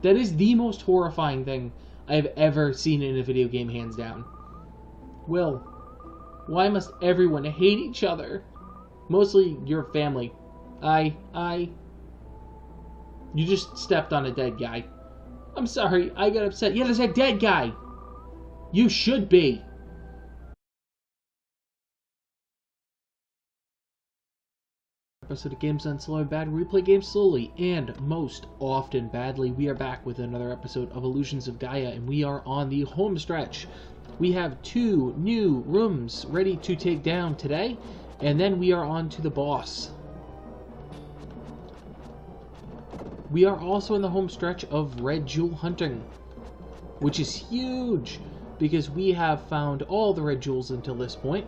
That is the most horrifying thing I've ever seen in a video game, hands down. Will, why must everyone hate each other? Mostly your family. You just stepped on a dead guy. I'm sorry, I got upset. Yeah, there's a dead guy! You should be! Episode of Games Done Slow and Bad. We play games slowly and most often badly. We are back with another episode of Illusions of Gaia, and we are on the home stretch. We have 2 new rooms ready to take down today, and then we are on to the boss. We are also in the home stretch of red jewel hunting, which is huge because we have found all the red jewels until this point,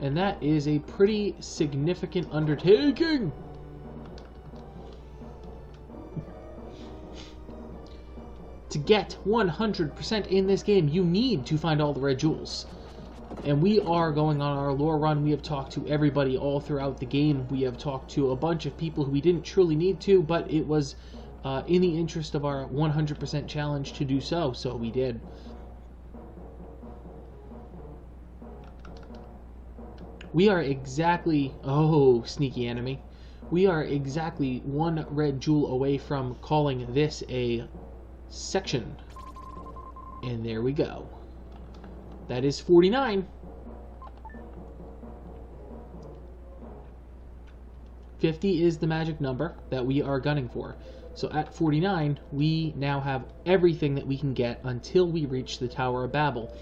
and that is a pretty significant undertaking. To get 100% in this game, you need to find all the red jewels. And we are going on our lore run. We have talked to everybody all throughout the game. We have talked to a bunch of people who we didn't truly need to, but it was in the interest of our 100% challenge to do so, so we did. We are exactly... Oh, sneaky enemy. We are exactly 1 red jewel away from calling this a section. And there we go. That is 49. 50 is the magic number that we are gunning for. So at 49, we now have everything that we can get until we reach the Tower of Babel.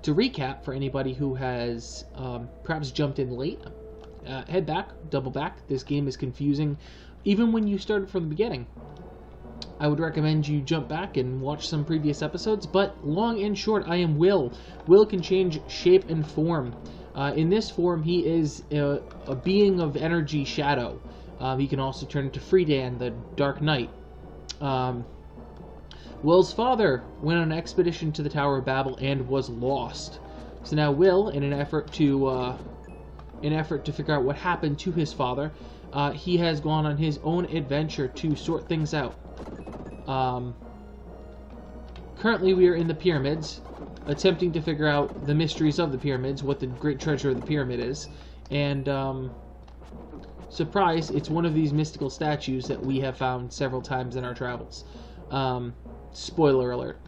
To recap, for anybody who has perhaps jumped in late, head back, double back. This game is confusing, even when you started from the beginning. I would recommend you jump back and watch some previous episodes, but long and short, I am Will. Will can change shape and form. In this form, he is a being of energy shadow. He can also turn into Freedan, the Dark Knight. Will's father went on an expedition to the Tower of Babel and was lost. So now Will, in an effort to figure out what happened to his father, he has gone on his own adventure to sort things out. Currently we are in the pyramids, attempting to figure out the mysteries of the pyramids, what the great treasure of the pyramid is, and surprise, it's one of these mystical statues that we have found several times in our travels. Spoiler alert.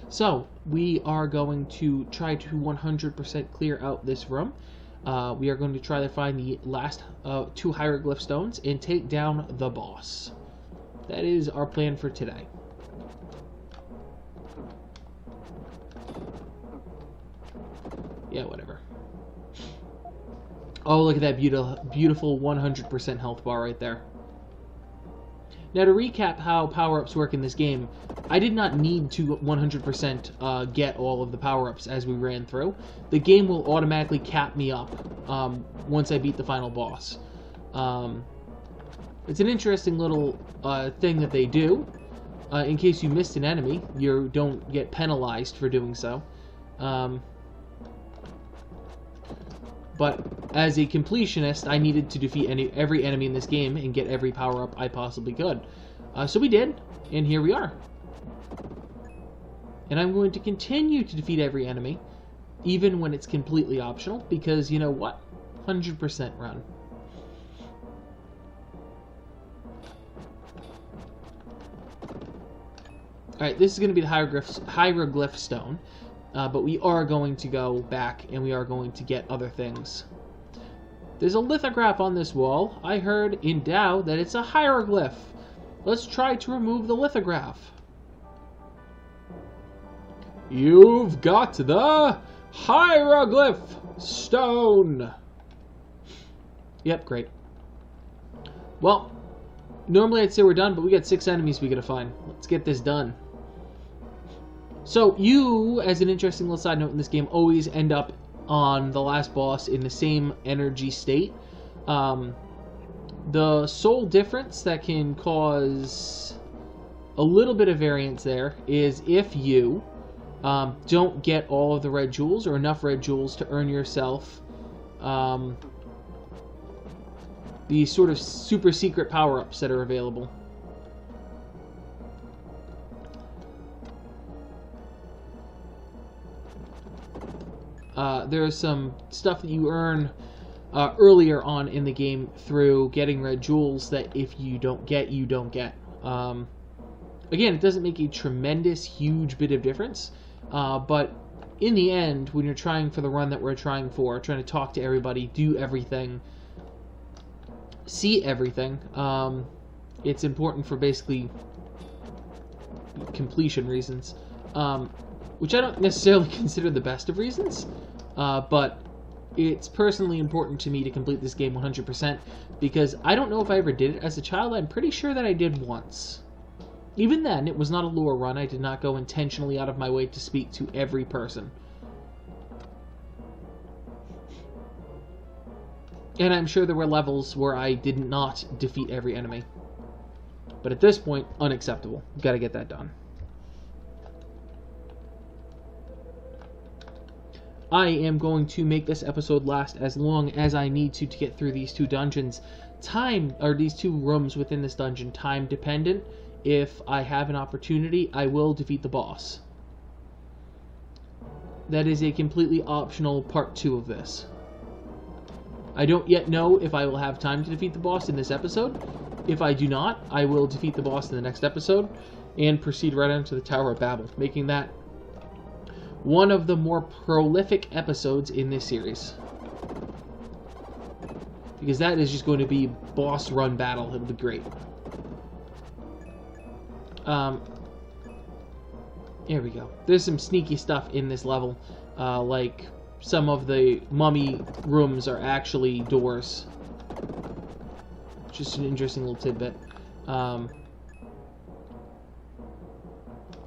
So, we are going to try to 100% clear out this room. We are going to try to find the last 2 hieroglyph stones and take down the boss. That is our plan for today. Yeah, whatever. Oh, look at that beautiful 100% health bar right there. Now, to recap how power-ups work in this game, I did not need to 100% get all of the power-ups as we ran through. The game will automatically cap me up once I beat the final boss. It's an interesting little thing that they do. In case you missed an enemy, you don't get penalized for doing so. But as a completionist, I needed to defeat every enemy in this game and get every power-up I possibly could. So we did, and here we are. And I'm going to continue to defeat every enemy, even when it's completely optional, because you know what? 100% run. Alright, this is going to be the hieroglyph stone. But we are going to go back and we are going to get other things. There's a lithograph on this wall. I heard in Tao that it's a hieroglyph. Let's try to remove the lithograph. You've got the hieroglyph stone. Yep, great. Well, normally I'd say we're done, but we got 6 enemies we gotta find. Let's get this done. So, you, as an interesting little side note in this game, always end up on the last boss in the same energy state. The sole difference that can cause a little bit of variance there is if you don't get all of the red jewels or enough red jewels to earn yourself the sort of super secret power-ups that are available. there's some stuff that you earn earlier on in the game through getting red jewels that if you don't get, you don't get. Again, it doesn't make a tremendous, huge bit of difference, but in the end, when you're trying for the run that we're trying for, trying to talk to everybody, do everything, see everything, it's important for basically completion reasons, which I don't necessarily consider the best of reasons, but it's personally important to me to complete this game 100%, because I don't know if I ever did it as a child. I'm pretty sure that I did once. Even then, it was not a lure run. I did not go intentionally out of my way to speak to every person. And I'm sure there were levels where I did not defeat every enemy. But at this point, unacceptable. Gotta get that done. I am going to make this episode last as long as I need to get through these two dungeons. These two rooms within this dungeon, time dependent. If I have an opportunity, I will defeat the boss. That is a completely optional part 2 of this. I don't yet know if I will have time to defeat the boss in this episode. If I do not, I will defeat the boss in the next episode and proceed right on to the Tower of Babel, making that one of the more prolific episodes in this series. Because that is just going to be boss run battle. It'll be great. Here we go. There's some sneaky stuff in this level, like some of the mummy rooms are actually doors. Just an interesting little tidbit.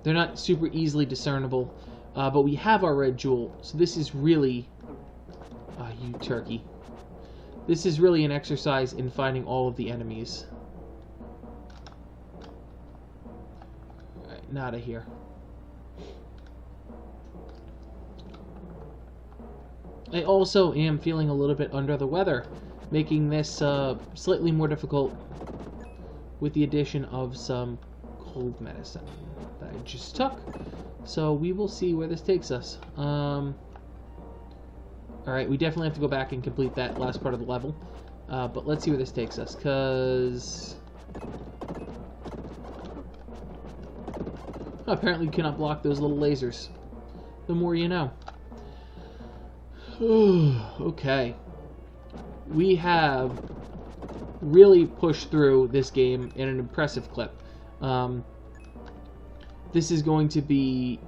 They're not super easily discernible, but we have our red jewel, so this is really... you turkey. This is really an exercise in finding all of the enemies. Alright, not out of here. I also am feeling a little bit under the weather, making this slightly more difficult with the addition of some cold medicine that I just took. So we will see where this takes us. Alright, we definitely have to go back and complete that last part of the level. But let's see where this takes us, because... apparently you cannot block those little lasers. The more you know. Okay. We have really pushed through this game in an impressive clip. This is going to be,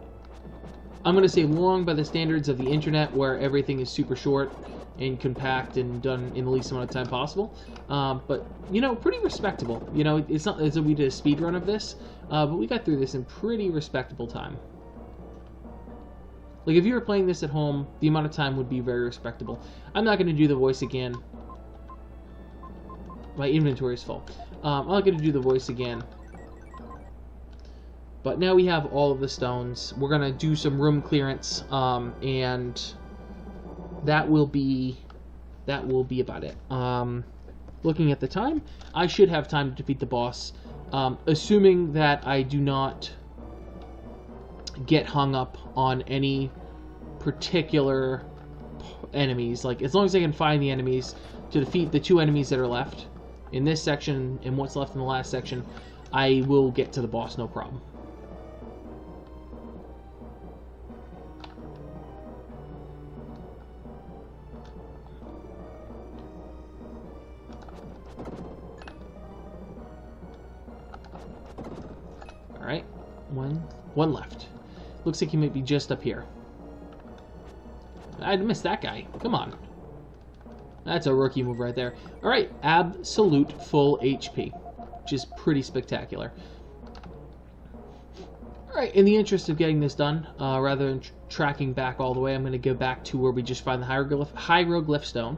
I'm going to say, long by the standards of the internet, where everything is super short and compact and done in the least amount of time possible. But, you know, pretty respectable. You know, it's not as if we did a speed run of this, but we got through this in pretty respectable time. Like, if you were playing this at home, the amount of time would be very respectable. I'm not going to do the voice again. My inventory is full. I'm not going to do the voice again. But now we have all of the stones. We're going to do some room clearance, and that will be about it. Looking at the time, I should have time to defeat the boss, assuming that I do not get hung up on any particular enemies. Like, as long as I can find the enemies to defeat the two enemies that are left in this section and what's left in the last section, I will get to the boss, no problem. Alright, one left. Looks like he might be just up here. I'd missed that guy. Come on. That's a rookie move right there. Alright, absolute full HP, which is pretty spectacular. Alright, in the interest of getting this done, rather than tracking back all the way, I'm going to go back to where we just find the hieroglyph stone,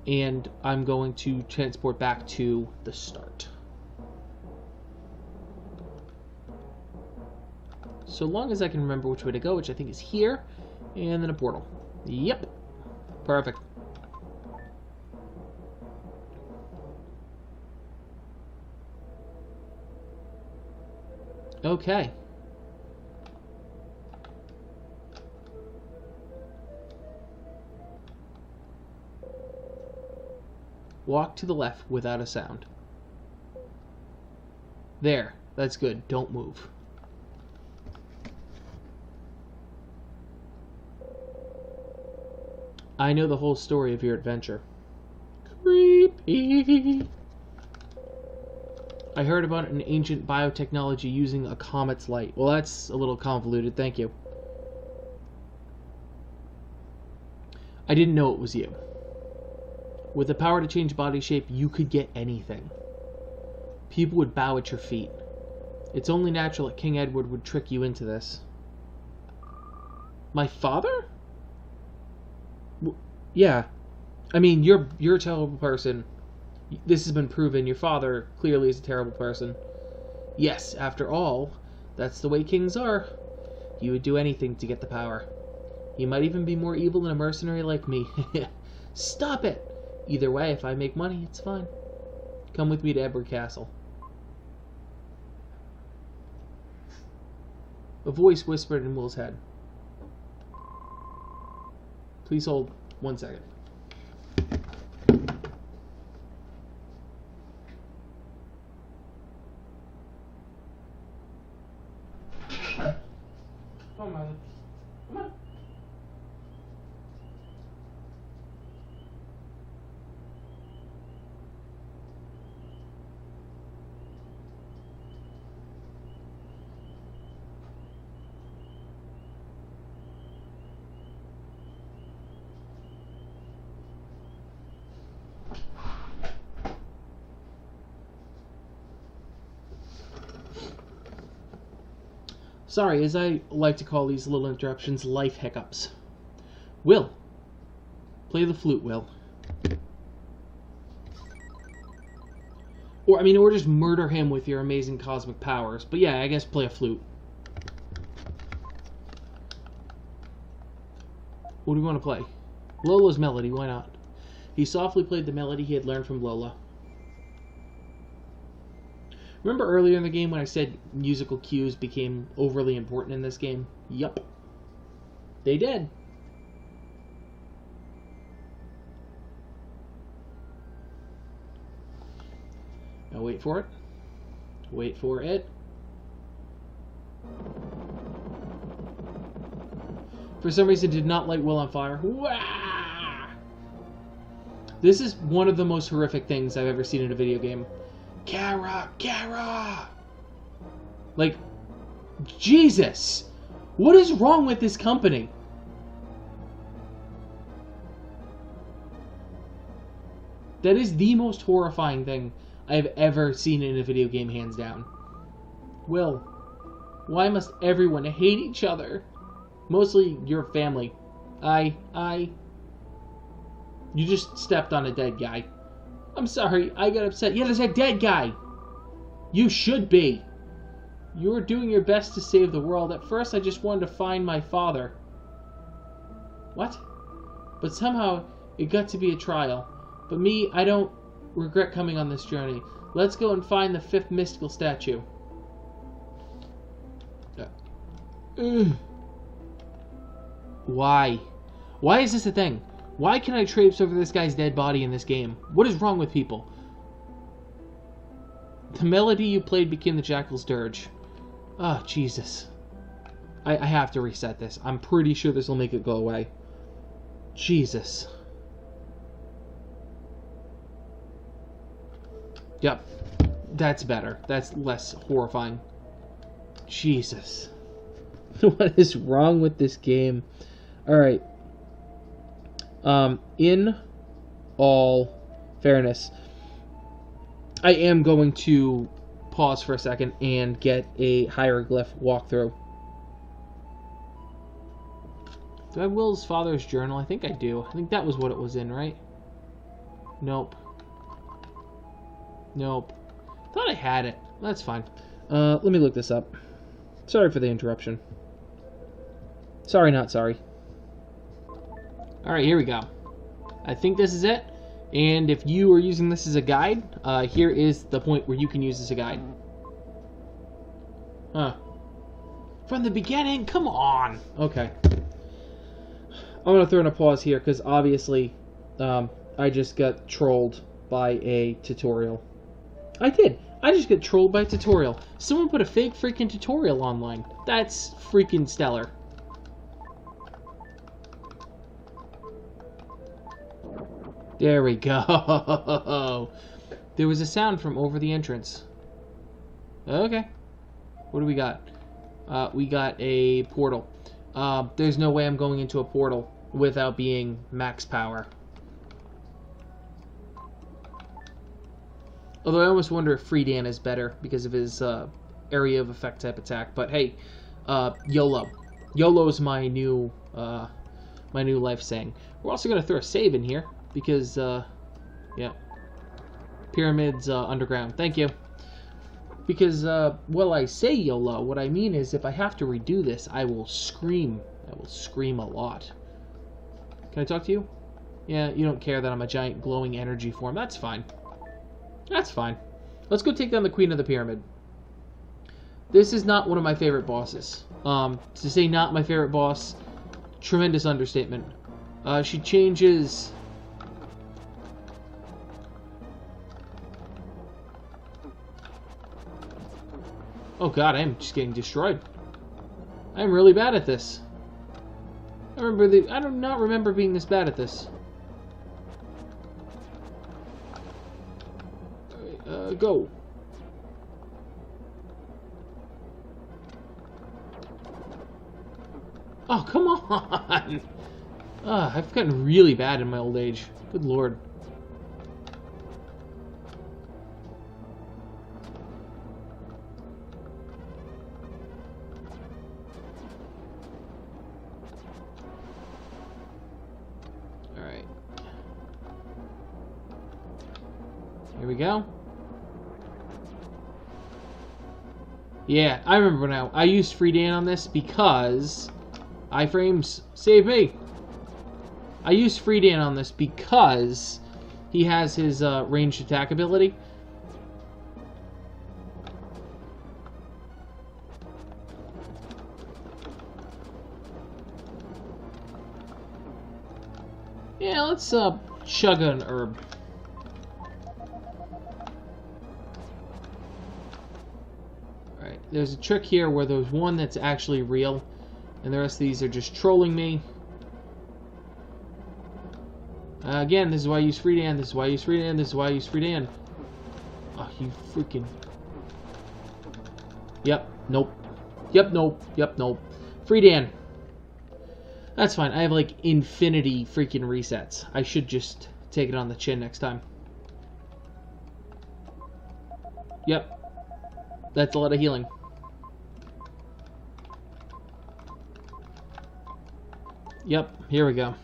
and I'm going to transport back to the start. So long as I can remember which way to go, which I think is here, and then a portal. Yep. Perfect. Okay. Walk to the left without a sound. There. That's good. Don't move. I know the whole story of your adventure. Creepy. I heard about an ancient biotechnology using a comet's light. Well, that's a little convoluted. Thank you. I didn't know it was you. With the power to change body shape, you could get anything. People would bow at your feet. It's only natural that King Edward would trick you into this. My father? Yeah. I mean, you're a terrible person. This has been proven. Your father clearly is a terrible person. Yes, after all, that's the way kings are. He would do anything to get the power. He might even be more evil than a mercenary like me. Stop it! Either way, if I make money, it's fine. Come with me to Edward Castle. A voice whispered in Will's head. Please hold 1 second. Come on, Miley. Come on. Sorry, as I like to call these little interruptions, life hiccups. Will. Play the flute, Will. Or just murder him with your amazing cosmic powers. But yeah, I guess play a flute. What do we want to play? Lola's melody, why not? He softly played the melody he had learned from Lola. Remember earlier in the game when I said musical cues became overly important in this game? Yup. They did. Now wait for it. Wait for it. For some reason did not light Will on fire. Wah! This is one of the most horrific things I've ever seen in a video game. Kara! Kara! Like, Jesus! What is wrong with this company? That is the most horrifying thing I have ever seen in a video game, hands down. Will, why must everyone hate each other? Mostly your family. You just stepped on a dead guy. I'm sorry, I got upset. Yeah, there's a dead guy. You should be. You were doing your best to save the world. At first, I just wanted to find my father. What? But somehow, it got to be a trial. But me, I don't regret coming on this journey. Let's go and find the 5th mystical statue. Why? Why is this a thing? Why can I traipse over this guy's dead body in this game? What is wrong with people? The melody you played became the Jackal's dirge. Oh, Jesus. I have to reset this. I'm pretty sure this will make it go away. Jesus. Yep. That's better. That's less horrifying. Jesus. What is wrong with this game? Alright. In all fairness, I am going to pause for a second and get a hieroglyph walkthrough. Do I have Will's father's journal? I think I do. I think that was what it was in, right? Nope. Nope. Thought I had it. That's fine. Let me look this up. Sorry for the interruption. Sorry, not sorry. Alright, here we go. I think this is it. And if you are using this as a guide, here is the point where you can use this as a guide. Huh. From the beginning? Come on! Okay. I'm going to throw in a pause here, because obviously I just got trolled by a tutorial. I did. I just get trolled by a tutorial. Someone put a fake freaking tutorial online. That's freaking stellar. There we go. There was a sound from over the entrance. Okay. What do we got? We got a portal. There's no way I'm going into a portal without being max power. Although I almost wonder if Free Dan is better because of his area of effect type attack. But hey, YOLO. YOLO is my new life saying. We're also going to throw a save in here because, yeah. Pyramids underground. Thank you. Because, well, I say YOLO, what I mean is if I have to redo this, I will scream. I will scream a lot. Can I talk to you? Yeah, you don't care that I'm a giant glowing energy form. That's fine. That's fine. Let's go take down the Queen of the Pyramid. This is not one of my favorite bosses. To say not my favorite boss, tremendous understatement. She changes... Oh god, I am just getting destroyed. I am really bad at this. I do not remember being this bad at this. Go. Oh, come on! I've gotten really bad in my old age. Good lord. Alright. Here we go. Yeah, I remember now. I used Free Dan on this because... iframes, save me! I used Free Dan on this because he has his ranged attack ability. Yeah, let's chug an herb. Alright, there's a trick here where there's one that's actually real, and the rest of these are just trolling me. Again, this is why I use Free Dan, this is why I use Free Dan, this is why I use Free Dan. Oh, you freaking... Yep, nope. Yep, nope. Yep, nope. Free Dan. That's fine. I have, like, infinity freaking resets. I should just take it on the chin next time. Yep. That's a lot of healing. Yep, here we go.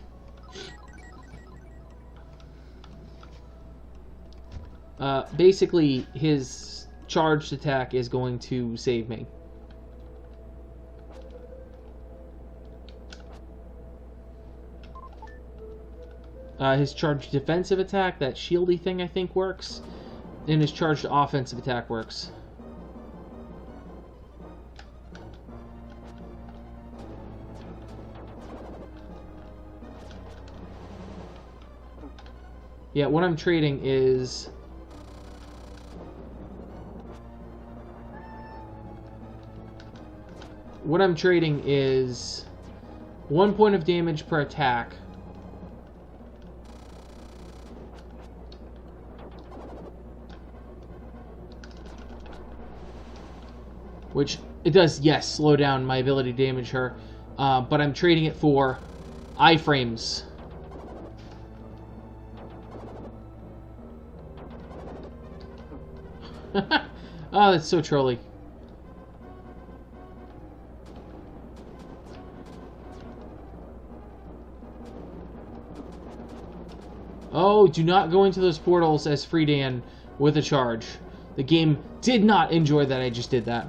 Basically, his charged attack is going to save me. His charged defensive attack, that shieldy thing, I think works. And his charged offensive attack works. Yeah, what I'm trading is... What I'm trading is 1 point of damage per attack. Which, it does, yes, slow down my ability to damage her. But I'm trading it for iframes. Oh, that's so trolly. Oh, do not go into those portals as Free Dan with a charge. The game did not enjoy that I just did that.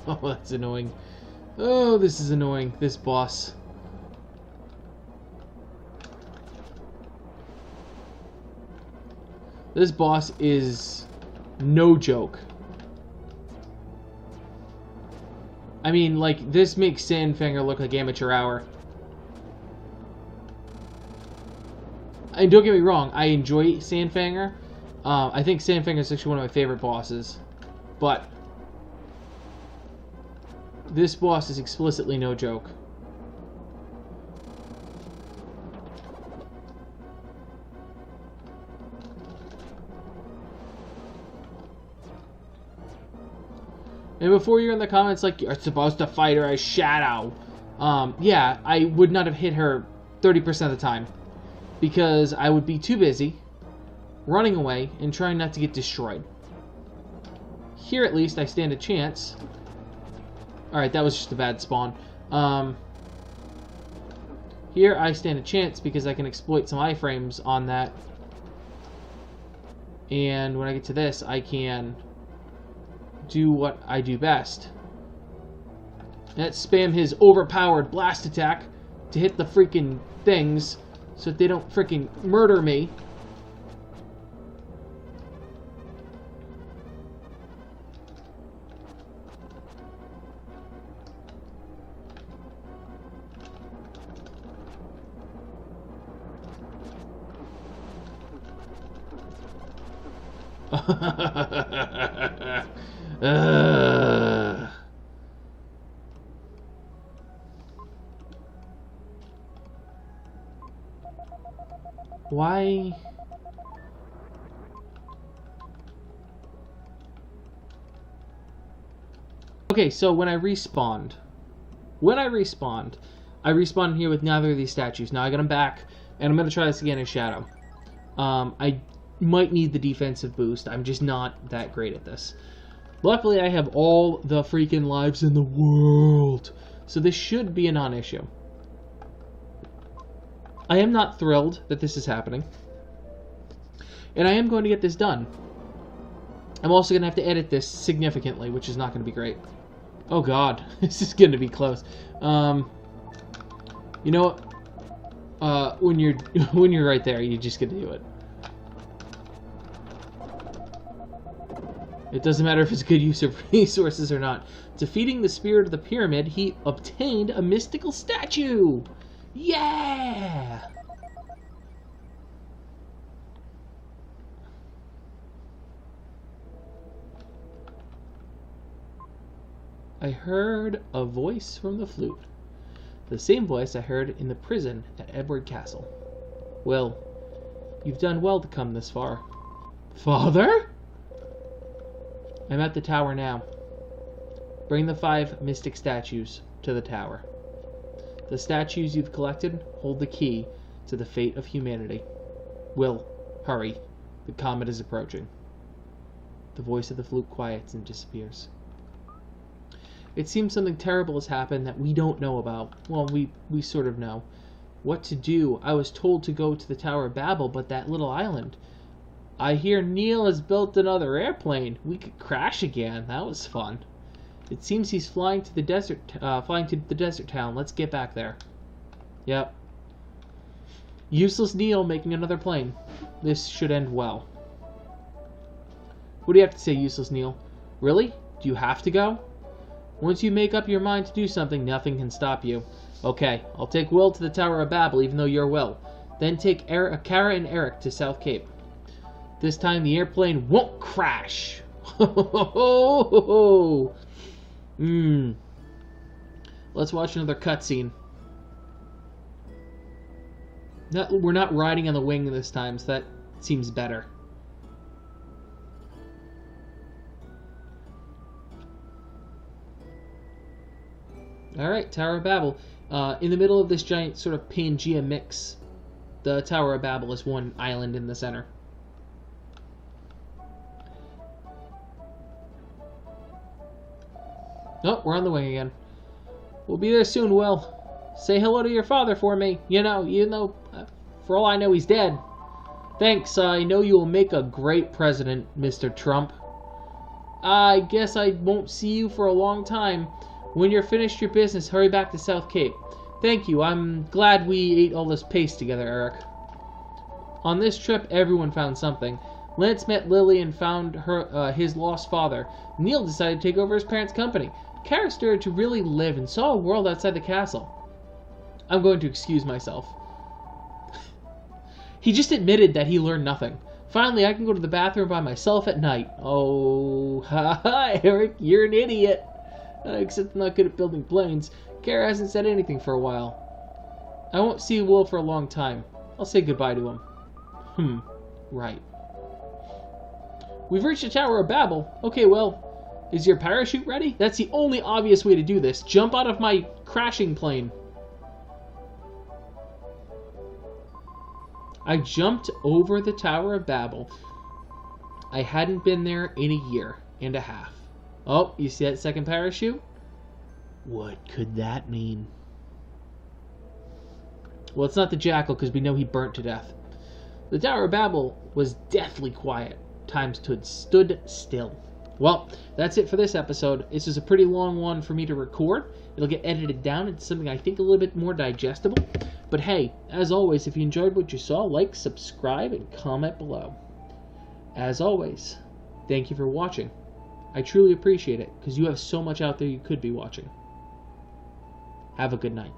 Oh, that's annoying. Oh, this is annoying. This boss. This boss is no joke. I mean, like, this makes Sandfinger look like amateur hour. And don't get me wrong, I enjoy Sandfinger. I think Sandfinger is actually one of my favorite bosses. But this boss is explicitly no joke. And before you're in the comments like, you're supposed to fight her as Shadow. Yeah, I would not have hit her 30% of the time. Because I would be too busy running away and trying not to get destroyed. Here at least I stand a chance. Alright, that was just a bad spawn. Here I stand a chance because I can exploit some iframes on that. And when I get to this, I can do what I do best. That's spam his overpowered blast attack to hit the freaking things so that they don't freaking murder me. Why? Okay, so when I respawned, I respawned here with neither of these statues. Now I got them back, and I'm going to try this again as Shadow. I might need the defensive boost. I'm just not that great at this. Luckily, I have all the freaking lives in the world, so this should be a non-issue. I am not thrilled that this is happening, and I am going to get this done. I'm also going to have to edit this significantly, which is not going to be great. Oh god, this is going to be close. You know what? When you're right there, you just get to do it. It doesn't matter if it's good use of resources or not. Defeating the spirit of the pyramid, he obtained a mystical statue! Yeah! I heard a voice from the flute. The same voice I heard in the prison at Edward Castle. Well, you've done well to come this far. Father? I'm at the tower now. Bring the 5 mystic statues to the tower. The statues you've collected hold the key to the fate of humanity. Will, hurry. The comet is approaching. The voice of the flute quiets and disappears. It seems something terrible has happened that we don't know about. Well, we sort of know. What to do? I was told to go to the Tower of Babel, but that little island. I hear Neil has built another airplane. We could crash again. That was fun. It seems he's flying to the desert town. Let's get back there. Yep. Useless Neil making another plane. This should end well. What do you have to say, Useless Neil? Really? Do you have to go? Once you make up your mind to do something, nothing can stop you. Okay, I'll take Will to the Tower of Babel, even though you're Will. Then take Kara and Eric to South Cape. This time the airplane won't crash. Let's watch another cutscene. We're not riding on the wing this time, so that seems better. Alright, Tower of Babel. In the middle of this giant sort of Pangea mix, the Tower of Babel is one island in the center. Oh, we're on the wing again. We'll be there soon, Will. Say hello to your father for me. You know, for all I know, he's dead. Thanks, I know you will make a great president, Mr. Trump. I guess I won't see you for a long time. When you're finished your business, hurry back to South Cape. Thank you, I'm glad we ate all this paste together, Eric. On this trip, everyone found something. Lance met Lily and found his lost father. Neil decided to take over his parents' company. Kara started to really live and saw a world outside the castle. I'm going to excuse myself. He just admitted that he learned nothing. Finally, I can go to the bathroom by myself at night. Oh, haha, Eric, you're an idiot. Except I'm not good at building planes. Kara hasn't said anything for a while. I won't see Will for a long time. I'll say goodbye to him. Right. We've reached the Tower of Babel. Okay, well, is your parachute ready? That's the only obvious way to do this. Jump out of my crashing plane. I jumped over the Tower of Babel. I hadn't been there in a year and a half. Oh, you see that second parachute? What could that mean? Well, it's not the jackal, because we know he burnt to death. The Tower of Babel was deathly quiet. Time stood still. Well, that's it for this episode. This is a pretty long one for me to record. It'll get edited down into something I think a little bit more digestible. But hey, as always, if you enjoyed what you saw, like, subscribe, and comment below. As always, thank you for watching. I truly appreciate it, because you have so much out there you could be watching. Have a good night.